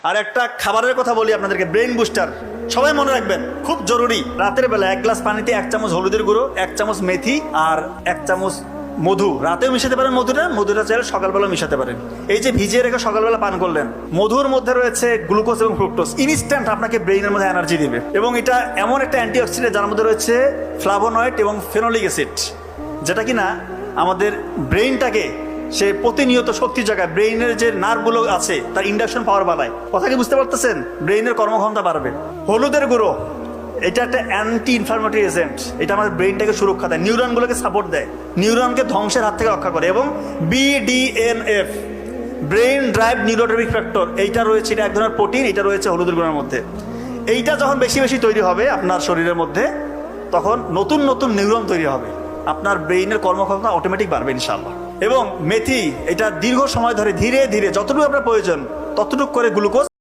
আর একটা খাবারের কথা বলি আপনাদেরকে, ব্রেইন বুস্টার। সবাই মনে রাখবেন, খুব জরুরি। রাতের বেলা 1 গ্লাস পানিতে 1 চামচ হলুদের গুঁড়ো, 1 চামচ মেথি আর 1 চামচ মধু। রাতেও মিশাতে পারেন মধুটা চাইলে সকালবেলা মিশাতে পারেন। এই যে ভিজিয়ে রেখে সকালবেলা পান করলেন, মধুর মধ্যে রয়েছে গ্লুকোজ এবং ফ্রুক্টোজ, ইনস্ট্যান্ট আপনাকে ব্রেইনের মধ্যে এনার্জি দিবে। এবং এটা এমন একটা অ্যান্টিঅক্সিডেন্ট যার মধ্যে রয়েছে ফ্লাভোনয়েড এবং ফেনোলিক অ্যাসিড, যেটা কিনা আমাদের ব্রেইনটাকে সে প্রতিনিয়ত শক্তি জায়গায়, ব্রেইনের যে নার্ভগুলো আছে তার ইন্ডাকশন পাওয়ার বাড়ায়। কথা কি বুঝতে পারতেছেন? ব্রেইনের কর্মক্ষমতা বাড়বে। হলুদের গুঁড়ো, এটা একটা অ্যান্টি ইনফ্লামেটরি এজেন্ট, এটা আমাদের ব্রেইনটাকে সুরক্ষা দেয়, নিউরনগুলোকে সাপোর্ট দেয়, নিউরনকে ধ্বংসের হাত থেকে রক্ষা করে। এবং BDNF, brain drive neurotrophic factor, এইটা রয়েছে, এটা এক ধরনের প্রোটিন, এটা রয়েছে হলুদের গুঁড়োর মধ্যে। এইটা যখন বেশি বেশি তৈরি হবে আপনার শরীরের মধ্যে, তখন নতুন নতুন নিউরন তৈরি হবে, আপনার ব্রেইনের কর্মক্ষমতা অটোমেটিক বাড়বে ইনশাআল্লাহ। এবং মেথি, এটা দীর্ঘ সময় ধরে ধীরে ধীরে যতটুকু আপনার প্রয়োজন ততটুকু করে গ্লুকোজ